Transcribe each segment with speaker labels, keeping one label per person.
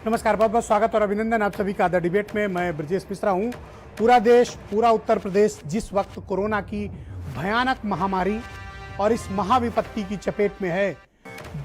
Speaker 1: नमस्कार, बहुत बहुत स्वागत और अभिनंदन आप सभी का द डिबेट में। मैं ब्रजेश मिश्रा हूं। पूरा देश, पूरा उत्तर प्रदेश जिस वक्त कोरोना की भयानक महामारी और इस महाविपत्ति की चपेट में है,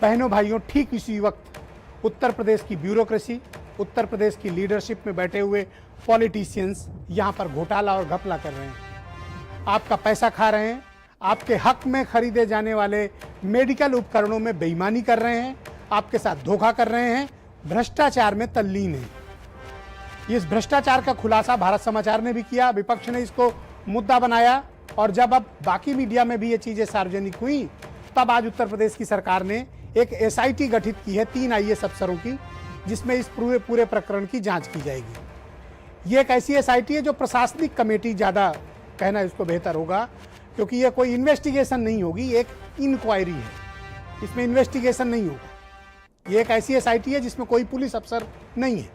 Speaker 1: बहनों भाइयों, ठीक इसी वक्त उत्तर प्रदेश की ब्यूरोक्रेसी, उत्तर प्रदेश की लीडरशिप में बैठे हुए पॉलिटिशियंस यहाँ पर घोटाला और घपला कर रहे हैं। आपका पैसा खा रहे हैं, आपके हक में खरीदे जाने वाले मेडिकल उपकरणों में बेईमानी कर रहे हैं, आपके साथ धोखा कर रहे हैं, भ्रष्टाचार में तल्लीन है। इस भ्रष्टाचार का खुलासा भारत समाचार ने भी किया, विपक्ष ने इसको मुद्दा बनाया और जब अब बाकी मीडिया में भी ये चीजें सार्वजनिक हुई, तब आज उत्तर प्रदेश की सरकार ने एक एसआईटी गठित की है 3 आईएएस अफसरों की, जिसमें इस पूरे प्रकरण की जांच की जाएगी। ये एक ऐसी एसआईटी है जो प्रशासनिक कमेटी, ज्यादा कहना इसको बेहतर होगा, क्योंकि ये कोई इन्वेस्टिगेशन नहीं होगी, एक इंक्वायरी है, इसमें इन्वेस्टिगेशन नहीं होगा। ये एक ऐसी एसआईटी है जिसमें कोई पुलिस अफसर नहीं है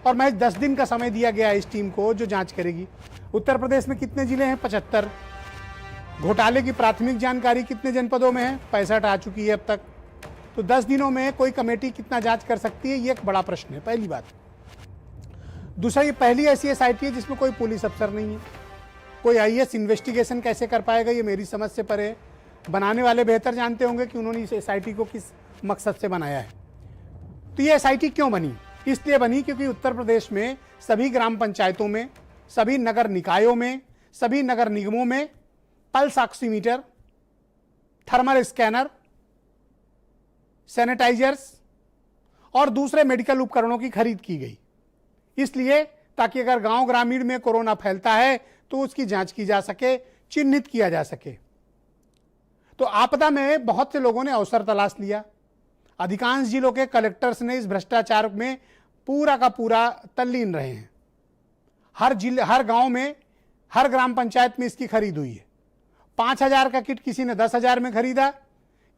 Speaker 1: और महज 10 दिन का समय दिया गया इस टीम को जो जांच करेगी। उत्तर प्रदेश में कितने जिले हैं? 75। घोटाले की प्राथमिक जानकारी कितने जनपदों में है? 65 आ चुकी है अब तक। तो 10 दिनों में कोई कमेटी कितना जांच कर सकती है, ये एक बड़ा प्रश्न है, पहली बात। दूसरा, ये पहली ऐसी एसआईटी है जिसमें कोई पुलिस अफसर नहीं है। कोई आईएएस इन्वेस्टिगेशन कैसे कर पाएगा, ये मेरी समझ से परे है। बनाने वाले बेहतर जानते होंगे कि उन्होंने इस एसआईटी को किस मकसद से बनाया है। तो ये एसआईटी क्यों बनी? इसलिए बनी क्योंकि उत्तर प्रदेश में सभी ग्राम पंचायतों में, सभी नगर निकायों में, सभी नगर निगमों में pulse oximeter, thermal scanner, sanitizers और दूसरे मेडिकल उपकरणों की खरीद की गई, इसलिए ताकि अगर गांव ग्रामीण में कोरोना फैलता है तो उसकी जांच की जा सके, चिन्हित किया जा सके। तो आपदा में बहुत से लोगों ने अवसर तलाश लिया। अधिकांश जिलों के कलेक्टर्स ने इस भ्रष्टाचार में पूरा का पूरा तल्लीन रहे हैं। हर जिले, हर गांव में, हर ग्राम पंचायत में इसकी खरीद हुई है। 5,000 का किट किसी ने 10,000 में खरीदा,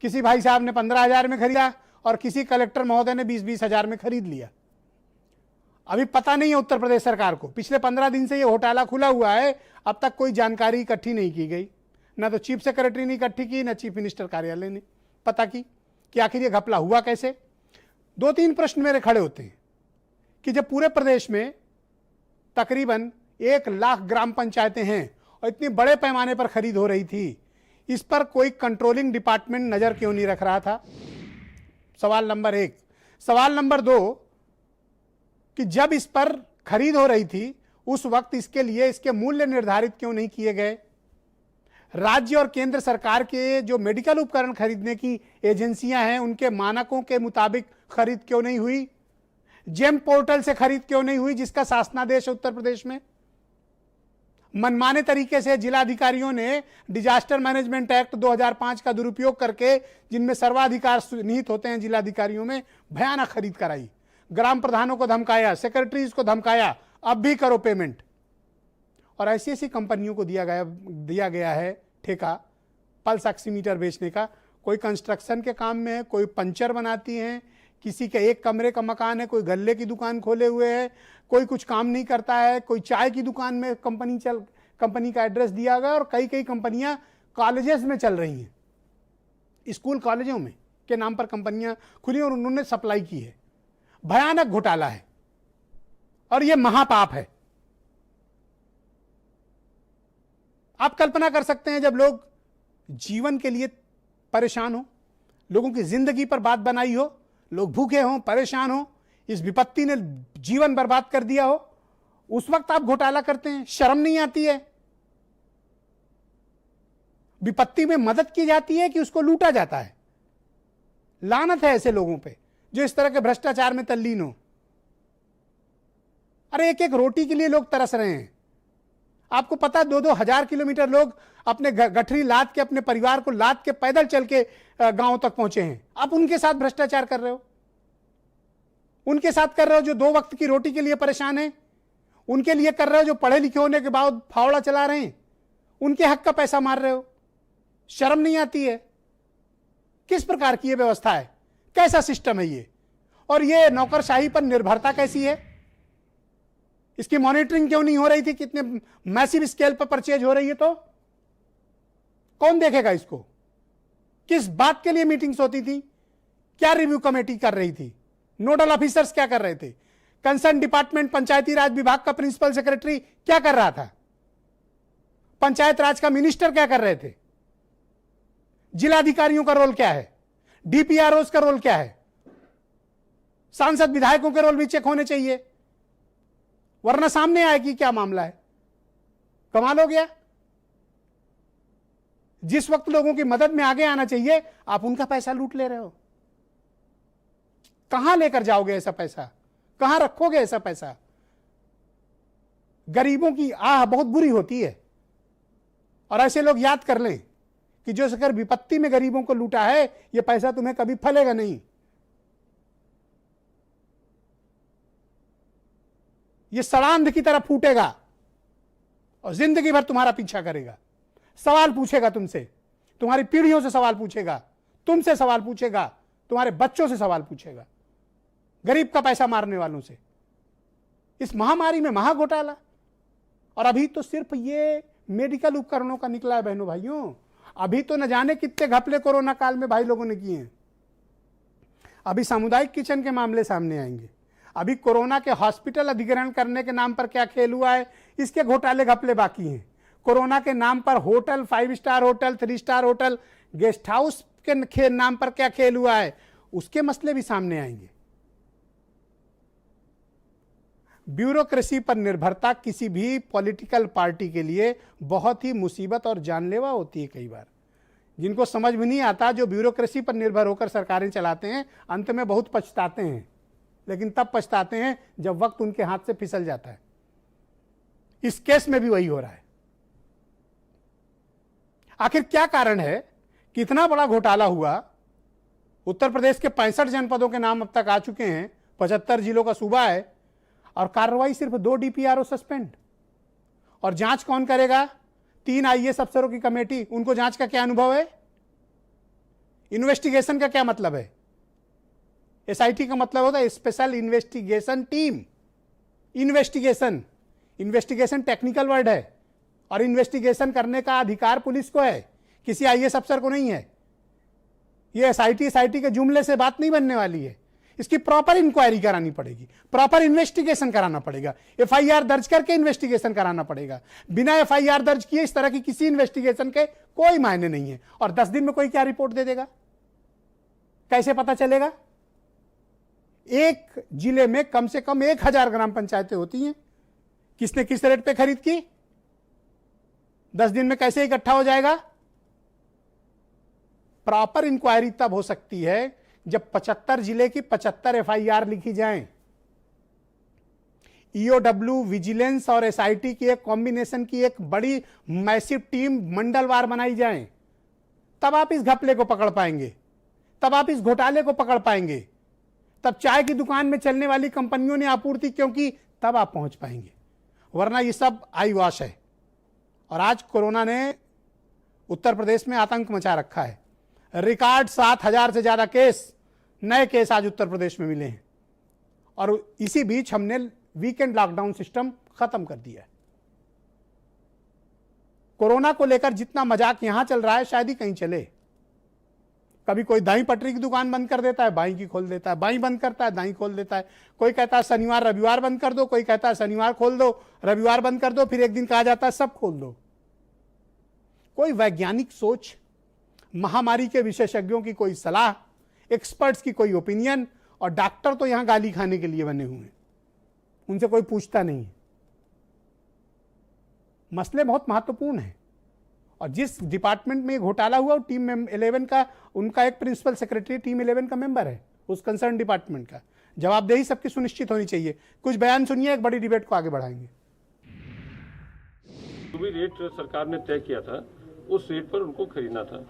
Speaker 1: किसी भाई साहब ने 15,000 में खरीदा और किसी कलेक्टर महोदय ने 20-20 हजार में खरीद लिया। अभी पता नहीं है उत्तर प्रदेश सरकार को, पिछले 15 दिन से ये घोटाला खुला हुआ है, अब तक कोई जानकारी इकट्ठी नहीं की गई। ना तो चीफ सेक्रेटरी ने इकट्ठी की, ना चीफ मिनिस्टर कार्यालय ने पता की कि आखिर ये घपला हुआ कैसे। 2-3 प्रश्न मेरे खड़े होते हैं कि जब पूरे प्रदेश में तकरीबन 1 लाख ग्राम पंचायतें हैं और इतने बड़े पैमाने पर खरीद हो रही थी, इस पर कोई कंट्रोलिंग डिपार्टमेंट नजर क्यों नहीं रख रहा था? सवाल नंबर 1। सवाल नंबर 2 कि जब इस पर खरीद हो रही थी उस वक्त इसके लिए इसके मूल्य निर्धारित क्यों नहीं किए गए? राज्य और केंद्र सरकार के जो मेडिकल उपकरण खरीदने की एजेंसियां हैं, उनके मानकों के मुताबिक खरीद क्यों नहीं हुई? जेम पोर्टल से खरीद क्यों नहीं हुई, जिसका शासनादेश है उत्तर प्रदेश में? मनमाने तरीके से जिलाधिकारियों ने डिजास्टर मैनेजमेंट एक्ट 2005 का दुरुपयोग करके, जिनमें सर्वाधिकार निहित होते हैं जिलाधिकारियों में, भयानक खरीद कराई। ग्राम प्रधानों को धमकाया, सेक्रेटरीज को धमकाया, अब भी करो पेमेंट। और ऐसी ऐसी कंपनियों को दिया गया है ठेका पल्स ऑक्सीमीटर बेचने का। कोई कंस्ट्रक्शन के काम में है, कोई पंचर बनाती हैं, किसी के 1 कमरे का मकान है, कोई गल्ले की दुकान खोले हुए है, कोई कुछ काम नहीं करता है, कोई चाय की दुकान में कंपनी का एड्रेस दिया गया। और कई कंपनियां कॉलेजेस में चल रही हैं, स्कूल कॉलेजों में के नाम पर कंपनियां खुली और उन्होंने सप्लाई की है। भयानक घोटाला है और यह महापाप है। आप कल्पना कर सकते हैं, जब लोग जीवन के लिए परेशान हो, लोगों की जिंदगी पर बात बनाई हो, लोग भूखे हों, परेशान हो, इस विपत्ति ने जीवन बर्बाद कर दिया हो, उस वक्त आप घोटाला करते हैं। शर्म नहीं आती है? विपत्ति में मदद की जाती है कि उसको लूटा जाता है? लानत है ऐसे लोगों पे जो इस तरह के भ्रष्टाचार में तल्लीन हो। अरे 1-1 रोटी के लिए लोग तरस रहे हैं। आपको पता है 2-2 हजार किलोमीटर लोग अपने गठरी लाद के, अपने परिवार को लाद के पैदल चल के गांव तक पहुंचे हैं। आप उनके साथ भ्रष्टाचार कर रहे हो, उनके साथ कर रहे हो जो 2 वक्त की रोटी के लिए परेशान है, उनके लिए कर रहे हो जो पढ़े लिखे होने के बाद फावड़ा चला रहे हैं, उनके हक का पैसा मार रहे हो। शर्म नहीं आती है? किस प्रकार की यह व्यवस्था है? कैसा सिस्टम है ये? और ये नौकरशाही पर निर्भरता कैसी है? इसकी मॉनिटरिंग क्यों नहीं हो रही थी? कितने मैसिव स्केल पर परचेज हो रही है, तो कौन देखेगा इसको? किस बात के लिए मीटिंग्स होती थी? क्या रिव्यू कमेटी कर रही थी? नोडल ऑफिसर्स क्या कर रहे थे? कंसर्न डिपार्टमेंट पंचायती राज विभाग का प्रिंसिपल सेक्रेटरी क्या कर रहा था? पंचायत राज का मिनिस्टर क्या कर रहे थे? जिलाधिकारियों का रोल क्या है? डीपीआरओस का रोल क्या है? सांसद विधायकों के रोल भी चेक होने चाहिए, वरना सामने आए कि क्या मामला है। कमाल हो गया। जिस वक्त लोगों की मदद में आगे आना चाहिए, आप उनका पैसा लूट ले रहे हो। कहां लेकर जाओगे ऐसा पैसा? कहां रखोगे ऐसा पैसा? गरीबों की आह बहुत बुरी होती है, और ऐसे लोग याद कर लें कि जो अगर विपत्ति में गरीबों को लूटा है, यह पैसा तुम्हें कभी फलेगा नहीं। यह सड़ांध की तरह फूटेगा और जिंदगी भर तुम्हारा पीछा करेगा। सवाल पूछेगा तुमसे, तुम्हारी पीढ़ियों से सवाल पूछेगा, तुमसे सवाल पूछेगा, तुम्हारे बच्चों से सवाल पूछेगा, गरीब का पैसा मारने वालों से। इस महामारी में महा घोटाला। और अभी तो सिर्फ ये मेडिकल उपकरणों का निकला है बहनों भाइयों, अभी तो न जाने कितने घपले कोरोना काल में भाई लोगों ने किए हैं। अभी सामुदायिक किचन के मामले सामने आएंगे। अभी कोरोना के हॉस्पिटल अधिग्रहण करने के नाम पर क्या खेल हुआ है, इसके घोटाले घपले बाकी हैं। कोरोना के नाम पर hotel, 5 star hotel, 3 star hotel, guest house के नाम पर क्या खेल हुआ है, उसके मसले भी सामने आएंगे। ब्यूरोक्रेसी पर निर्भरता किसी भी पॉलिटिकल पार्टी के लिए बहुत ही मुसीबत और जानलेवा होती है। कई बार जिनको समझ में नहीं आता, जो ब्यूरोक्रेसी पर निर्भर होकर सरकारें चलाते हैं, अंत में बहुत पछताते हैं। लेकिन तब पछताते हैं जब वक्त उनके हाथ से फिसल जाता है। इस केस में भी वही हो रहा है। आखिर क्या कारण है कि इतना बड़ा घोटाला हुआ? उत्तर प्रदेश के 65 जनपदों के नाम अब तक आ चुके हैं, 75 जिलों का सूबा है, और कार्रवाई सिर्फ 2 डीपीआरओ सस्पेंड। और जांच कौन करेगा? 3 आईएएस अफसरों की कमेटी। उनको जांच का क्या अनुभव है? इन्वेस्टिगेशन का क्या मतलब है? एसआईटी का मतलब होता है special investigation team. Investigation technical word है, और इन्वेस्टिगेशन करने का अधिकार पुलिस को है, किसी आईएएस अफसर को नहीं है। ये एसआईटी के जुमले से बात नहीं बनने वाली है। इसकी प्रॉपर इंक्वायरी करानी पड़ेगी, प्रॉपर इन्वेस्टिगेशन कराना पड़ेगा, एफआईआर दर्ज करके इन्वेस्टिगेशन कराना पड़ेगा। बिना एफआईआर दर्ज किए इस तरह की किसी इन्वेस्टिगेशन के कोई मायने नहीं है। और 10 दिन में कोई क्या रिपोर्ट दे देगा? कैसे पता चलेगा? एक जिले में कम से कम 1000 ग्राम पंचायतें होती हैं। किसने किस रेट पे खरीद की? 10 दिन में कैसे इकट्ठा हो जाएगा? प्रॉपर इंक्वायरी तब हो सकती है जब 75 जिले की 75 एफआईआर लिखी जाएं। ईओडब्ल्यू, विजिलेंस और एसआईटी की एक कॉम्बिनेशन की एक बड़ी मैसिव टीम मंडलवार बनाई जाए, तब आप इस घपले को पकड़ पाएंगे, तब आप इस घोटाले को पकड़ पाएंगे, तब चाय की दुकान में चलने वाली कंपनियों ने आपूर्ति क्यों की, तब आप पहुंच पाएंगे। वरना ये सब आई वॉश है। और आज कोरोना ने उत्तर प्रदेश में आतंक मचा रखा है। रिकॉर्ड 7000 से ज्यादा केस, नए केस आज उत्तर प्रदेश में मिले हैं। और इसी बीच हमने वीकेंड लॉकडाउन सिस्टम खत्म कर दिया है। कोरोना को लेकर जितना मजाक यहां चल रहा है, शायद ही कहीं चले। कभी कोई दाई पटरी की दुकान बंद कर देता है, बाई की खोल देता है, बाई बंद करता है, दाई खोल देता है। कोई कहता है शनिवार रविवार बंद कर दो, कोई कहता है शनिवार खोल दो, रविवार बंद कर दो, फिर एक दिन कहा जाता है सब खोल दो। कोई वैज्ञानिक सोच, महामारी के विशेषज्ञों की कोई सलाह, एक्सपर्ट्स की कोई ओपिनियन, और डॉक्टर तो यहां गाली खाने के लिए बने हुए हैं, उनसे कोई पूछता नहीं है। मसले बहुत महत्वपूर्ण हैं। और जिस डिपार्टमेंट में घोटाला हुआ, टीम 11 का, उनका एक प्रिंसिपल सेक्रेटरी टीम 11 का मेंबर है, उस कंसर्न डिपार्टमेंट का। जवाबदेही सबकी सुनिश्चित होनी चाहिए। कुछ बयान सुनिए, एक बड़ी डिबेट को आगे बढ़ाएंगे।
Speaker 2: जो भी रेट सरकार ने तय किया था, उस रेट पर उनको खरीदना था।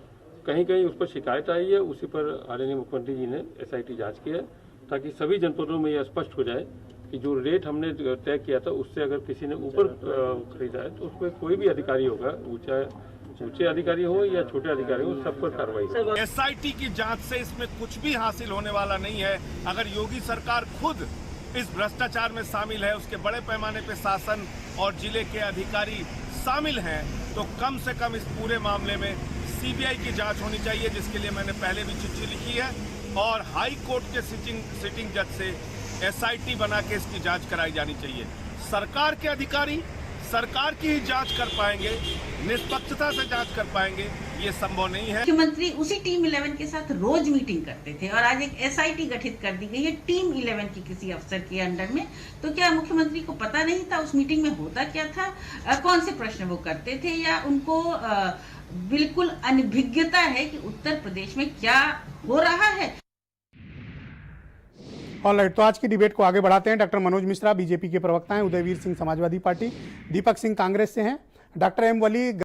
Speaker 2: कहीं कहीं उस पर शिकायत आई है, उसी पर आदरणीय मुख्यमंत्री जी ने एसआईटी जांच की है, ताकि सभी जनपदों में यह स्पष्ट हो जाए कि जो रेट हमने तय किया था उससे अगर किसी ने ऊपर खरीदा है तो उसमें कोई भी अधिकारी होगा, ऊंचे अधिकारी हो या छोटे अधिकारी हो, सब पर कार्रवाई।
Speaker 3: एसआईटी की जांच से इसमें कुछ भी हासिल होने वाला नहीं है। अगर योगी सरकार खुद इस भ्रष्टाचार में शामिल है, उसके बड़े पैमाने पे शासन और जिले के अधिकारी शामिल हैं, तो कम से कम इस पूरे मामले में सीबीआई की जांच होनी चाहिए, जिसके लिए मैंने पहले भी चिट्ठी लिखी है। और हाई कोर्ट के सिटिंग जज से एसआईटी बना के इसकी जांच कराई जानी चाहिए। सरकार के अधिकारी सरकार की ही जांच कर पाएंगे, निष्पक्षता से जांच कर पाएंगे, ये संभव नहीं है।
Speaker 4: मुख्यमंत्री उसी टीम 11 के साथ रोज मीटिंग करते थे और आज एक एसआईटी गठित कर दी गई है टीम 11 की किसी अफसर के अंडर में। तो क्या मुख्यमंत्री को पता नहीं था उस मीटिंग में होता क्या था, कौन से प्रश्न वो करते थे, या उनको बिल्कुल अनभिज्ञता है कि उत्तर प्रदेश में क्या हो रहा है?
Speaker 1: ऑलराइट, तो आज की डिबेट को आगे बढ़ाते हैं। डॉक्टर मनोज मिश्रा बीजेपी के प्रवक्ता हैं, उदयवीर सिंह समाजवादी पार्टी, दीपक सिंह कांग्रेस से हैं, डॉक्टर एम वली